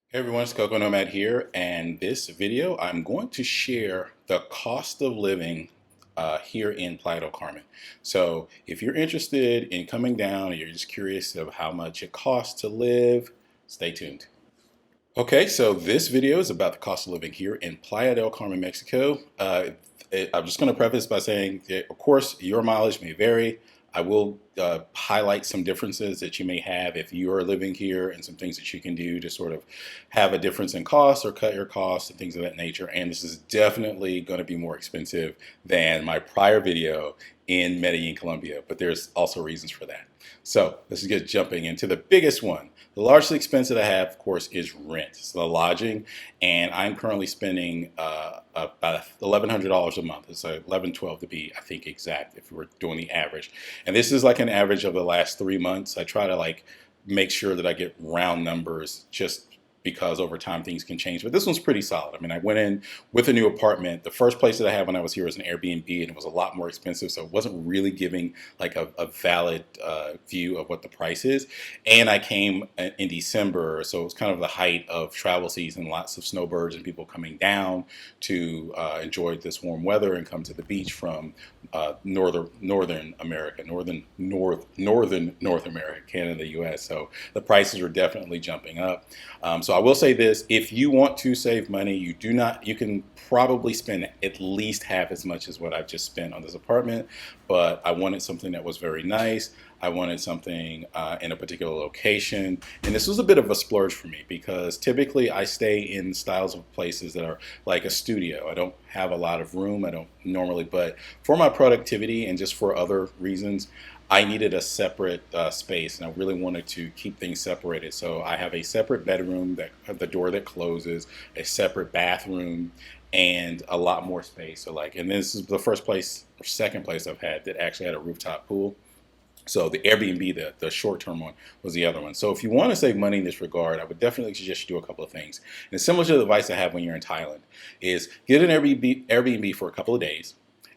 Hey everyone, it's Cocoa Nomad here, and this video I'm going to share the cost of living here in Playa del Carmen. So if you're interested in coming down or you're just curious of how much it costs to live, stay tuned. Okay, so this video is about the cost of living here in Playa del Carmen, Mexico. I'm just going to preface by saying that, of course, your mileage may vary. I will highlight some differences that you may have if you are living here and some things that you can do to sort of have a difference in costs or cut your costs and things of that nature. And this is definitely going to be more expensive than my prior video in Medellin, Colombia, but there's also reasons for that. So let's get jumping into the biggest one. The largest expense that I have, of course, is rent. It's the lodging, and I'm currently spending about $1,100 a month. It's like 1112 to be, I think, exact if we were doing the average. And this is like an average of the last 3 months. I try to like make sure that I get round numbers just because over time things can change. But this one's pretty solid. I mean, I went in with a new apartment. The first place that I had when I was here was an Airbnb, and it was a lot more expensive, so it wasn't really giving like a valid view of what the price is. And I came in December, so it was kind of the height of travel season, lots of snowbirds and people coming down to enjoy this warm weather and come to the beach from northern America, northern North America, Canada, U.S. So the prices are definitely jumping up. So I will say this: if you want to save money, you can probably spend at least half as much as what I've just spent on this apartment. But I wanted something that was very nice. I wanted something in a particular location. And this was a bit of a splurge for me because typically I stay in styles of places that are like a studio. I don't have a lot of room. I don't normally, but for my productivity and just for other reasons, I needed a separate space, and I really wanted to keep things separated. So I have a separate bedroom that the door that closes, a separate bathroom, and a lot more space. So like, and this is the first place or second place I've had that actually had a rooftop pool. So the Airbnb, the short-term one, was the other one. So if you want to save money in this regard, I would definitely suggest you do a couple of things. And it's similar to the advice I have when you're in Thailand, is get an Airbnb for a couple of days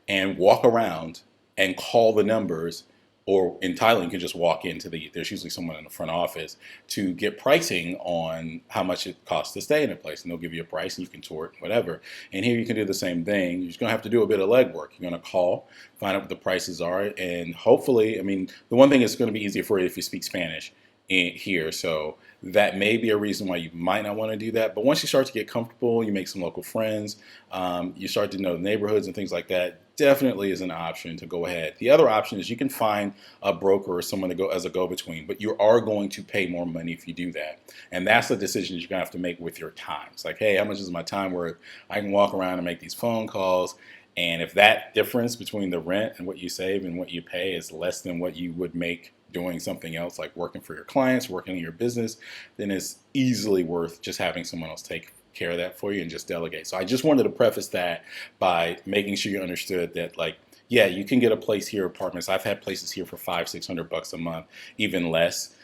and walk around and call the numbers. Or in Thailand, you can just walk into there's usually someone in the front office to get pricing on how much it costs to stay in a place. And they'll give you a price and you can tour it, whatever. And here you can do the same thing. You're just going to have to do a bit of legwork. You're going to call, find out what the prices are. And hopefully, I mean, the one thing is going to be easier for you if you speak Spanish here. So that may be a reason why you might not want to do that. But once you start to get comfortable, you make some local friends, you start to know the neighborhoods and things like that, definitely is an option to go ahead. The other option is you can find a broker or someone to go as a go-between, but you are going to pay more money if you do that. And that's the decision you're going to have to make with your time. It's like, hey, how much is my time worth? I can walk around and make these phone calls. And if that difference between the rent and what you save and what you pay is less than what you would make doing something else like working for your clients, working in your business, then it's easily worth just having someone else take care of that for you and just delegate. So I just wanted to preface that by making sure you understood that, like, yeah, you can get a place here, apartments. I've had places here for $500-600 a month, even less,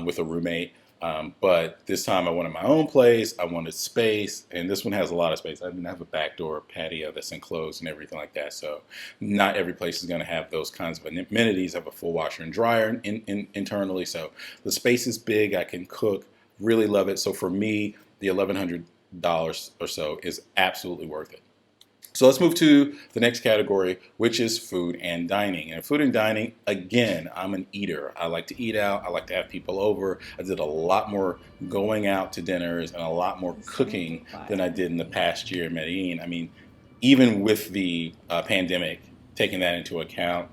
with a roommate. But this time I wanted my own place. I wanted space, and this one has a lot of space. I didn't have a back door patio that's enclosed and everything like that. So not every place is going to have those kinds of amenities. I have a full washer and dryer internally. So the space is big. I can cook. Really love it. So for me, the $1,100 or so is absolutely worth it. So let's move to the next category, which is food and dining. And food and dining, again, I'm an eater. I like to eat out. I like to have people over. I did a lot more going out to dinners and a lot more cooking than I did in the past year in Medellin. I mean, even with the pandemic, taking that into account,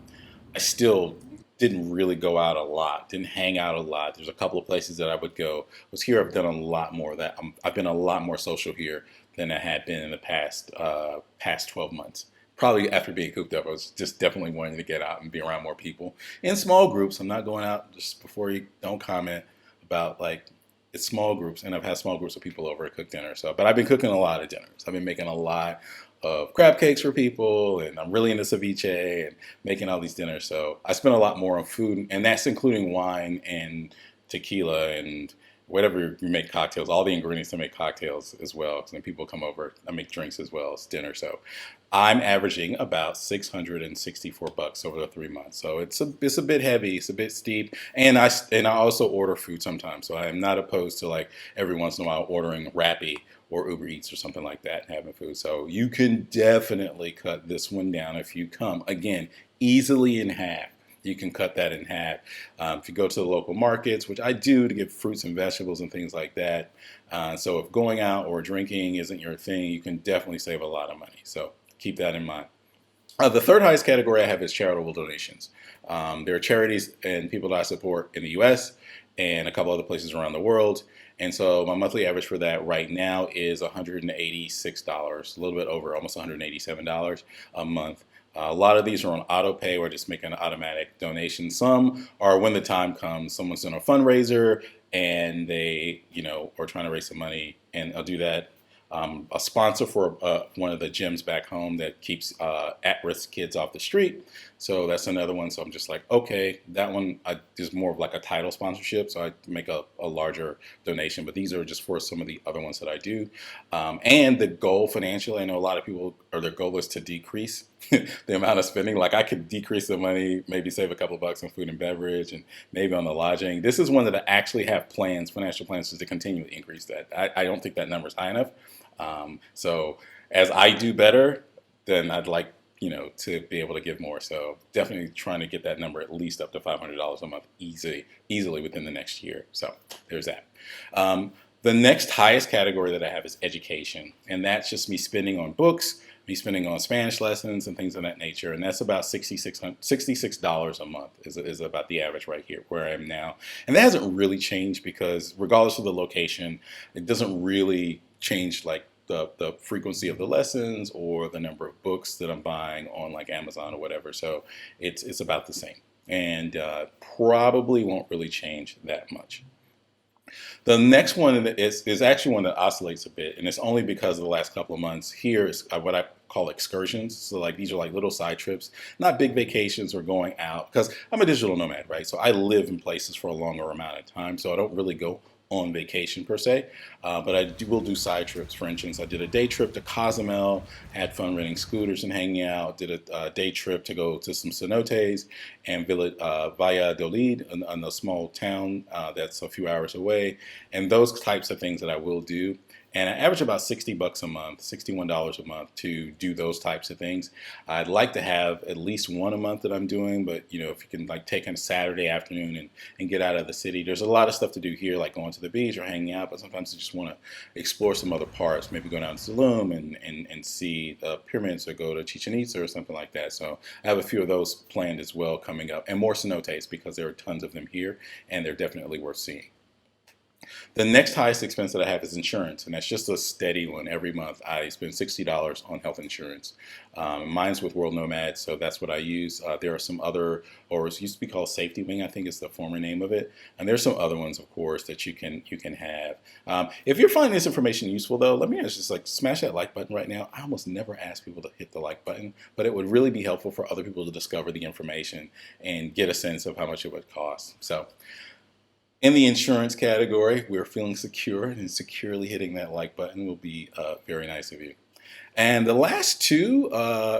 I still didn't really go out a lot, didn't hang out a lot. There's a couple of places that I would go. Was here, I've done a lot more of that. I've been a lot more social here than I had been in the past 12 months. Probably after being cooped up, I was just definitely wanting to get out and be around more people in small groups. I'm not going out, just before you don't comment about, like, it's small groups, and I've had small groups of people over to cook dinner. So, but I've been cooking a lot of dinners. I've been making a lot of crab cakes for people, and I'm really into ceviche and making all these dinners. So I spend a lot more on food, and that's including wine and tequila and whatever you make cocktails, all the ingredients to make cocktails as well. Because when people come over, I make drinks as well as dinner. So I'm averaging about 664 bucks over the 3 months. So it's a bit heavy, it's a bit steep, and I also order food sometimes. So I am not opposed to like every once in a while ordering Rappi or Uber Eats or something like that and having food. So you can definitely cut this one down if you come again easily in half. You can cut that in half. If you go to the local markets, which I do to get fruits and vegetables and things like that. So if going out or drinking isn't your thing, you can definitely save a lot of money. So keep that in mind. The third highest category I have is charitable donations. There are charities and people that I support in the US and a couple other places around the world. And so my monthly average for that right now is $186, a little bit over, almost $187 a month. A lot of these are on auto pay or just make an automatic donation. Some are when the time comes, someone's doing a fundraiser and they, are trying to raise some money, and I'll do that. A sponsor for one of the gyms back home that keeps at-risk kids off the street. So that's another one. So I'm just like, okay, that one is more of like a title sponsorship. So I make a larger donation. But these are just for some of the other ones that I do. And the goal financially, I know a lot of people, or their goal is to decrease the amount of spending. Like I could decrease the money, maybe save a couple of bucks on food and beverage and maybe on the lodging. This is one that I actually have plans, financial plans, to continue to increase that. I don't think that number is high enough. So as I do better, then I'd like, to be able to give more. So definitely trying to get that number at least up to $500 a month easily within the next year. So there's that. The next highest category that I have is education. And that's just me spending on books, me spending on Spanish lessons and things of that nature. And that's about $66 a month is about the average right here where I am now. And that hasn't really changed because regardless of the location, it doesn't really change like the frequency of the lessons or the number of books that I'm buying on like Amazon or whatever. So it's about the same, and probably won't really change that much. The next one is actually one that oscillates a bit, and it's only because of the last couple of months. Here is what I call excursions. So like these are like little side trips, not big vacations or going out, because I'm a digital nomad, right? So I live in places for a longer amount of time, so I don't really go on vacation per se, but will do side trips. For instance, I did a day trip to Cozumel, had fun renting scooters and hanging out, did a day trip to go to some cenotes and Valladolid, in a small town that's a few hours away, and those types of things that I will do. And I average about 60 bucks a month, $61 a month to do those types of things. I'd like to have at least one a month that I'm doing, but if you can like take a Saturday afternoon and get out of the city. There's a lot of stuff to do here, like going to the beach or hanging out, but sometimes I just want to explore some other parts, maybe go down to Tulum and see the pyramids or go to Chichen Itza or something like that. So I have a few of those planned as well coming up, and more cenotes because there are tons of them here and they're definitely worth seeing. The next highest expense that I have is insurance, and that's just a steady one. Every month I spend $60 on health insurance. Mine's with World Nomad, so that's what I use. There are some other, or it used to be called Safety Wing, I think is the former name of it. And there's some other ones, of course, that you can have. If you're finding this information useful, though, let me just like smash that like button right now. I almost never ask people to hit the like button, but it would really be helpful for other people to discover the information and get a sense of how much it would cost. So, in the insurance category, we're feeling secure, and securely hitting that like button will be very nice of you. And the last two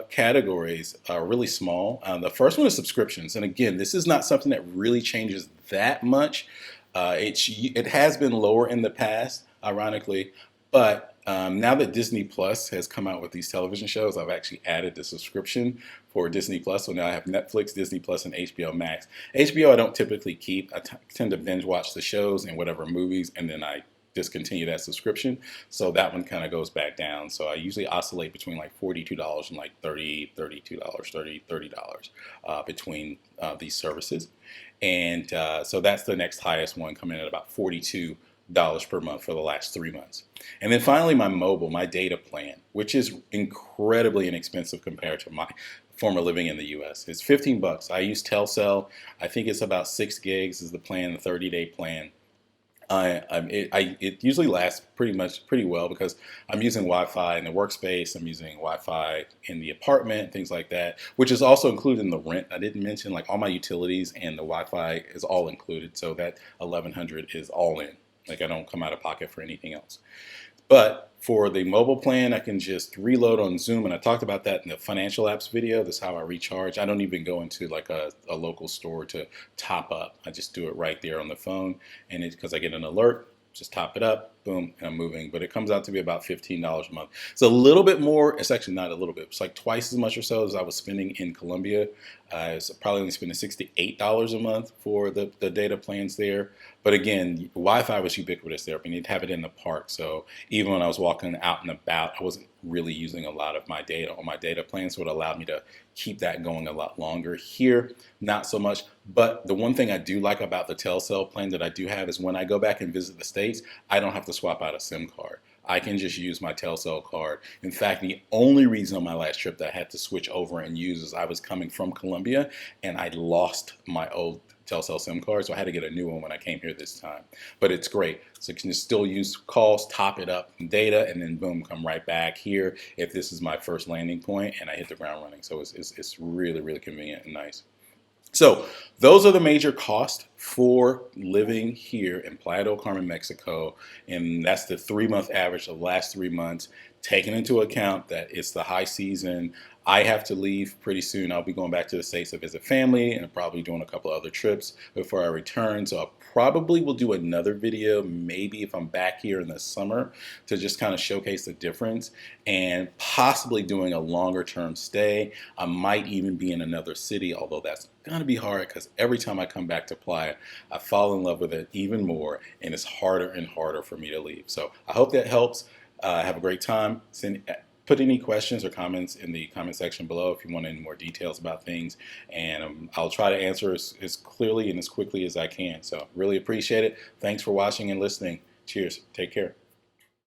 categories are really small. The first one is subscriptions. And again, this is not something that really changes that much. It has been lower in the past, ironically, but now that Disney Plus has come out with these television shows, I've actually added the subscription for Disney Plus. So now I have Netflix, Disney Plus, and HBO Max. HBO I don't typically keep. I tend to binge watch the shows and whatever movies, and then I discontinue that subscription. So that one kind of goes back down. So I usually oscillate between like $42 and like $32, $30 between these services. And so that's the next highest one, coming in at about $42 per month for the last 3 months. And then finally my data plan, which is incredibly inexpensive compared to my former living in the US. It's 15 bucks. I use Telcel. I think it's about 6 gigs is the plan, the 30-day plan. It usually lasts pretty well because I'm using Wi-Fi in the workspace. I'm using Wi-Fi in the apartment, things like that, which is also included in the rent. I didn't mention like all my utilities and the Wi-Fi is all included, so that 1,100 is all in. Like I don't come out of pocket for anything else. But for the mobile plan, I can just reload on Zoom. And I talked about that in the financial apps video. That's how I recharge. I don't even go into like a local store to top up. I just do it right there on the phone. And it's because I get an alert, just top it up, boom, and I'm moving. But it comes out to be about $15 a month. It's a little bit more. It's actually not a little bit. It's like twice as much or so as I was spending in Colombia. I was probably only spending $68 a month for the data plans there. But again, Wi-Fi was ubiquitous there. But you need to have it in the park. So even when I was walking out and about, I wasn't really using a lot of my data on my data plan. So it allowed me to keep that going a lot longer. Here, not so much. But the one thing I do like about the Telcel plan that I do have is when I go back and visit the States, I don't have to swap out a SIM card. I can just use my Telcel card. In fact, the only reason on my last trip that I had to switch over and use is I was coming from Colombia and I lost my old Telcel SIM card, so I had to get a new one when I came here this time. But it's great. So you can just still use calls, top it up in data, and then boom, come right back here if this is my first landing point and I hit the ground running. So it's really, really convenient and nice. So those are the major costs for living here in Playa del Carmen, Mexico. And that's the 3-month average of the last 3 months, taking into account that it's the high season. I have to leave pretty soon. I'll be going back to the States to visit family and probably doing a couple other trips before I return. So I probably will do another video, maybe if I'm back here in the summer, to just kind of showcase the difference and possibly doing a longer term stay. I might even be in another city, although that's going to be hard because every time I come back to Playa, I fall in love with it even more and it's harder and harder for me to leave. So I hope that helps. Have a great time. Put any questions or comments in the comment section below if you want any more details about things, and I'll try to answer as clearly and as quickly as I can. So really appreciate it. Thanks for watching and listening. Cheers. Take care.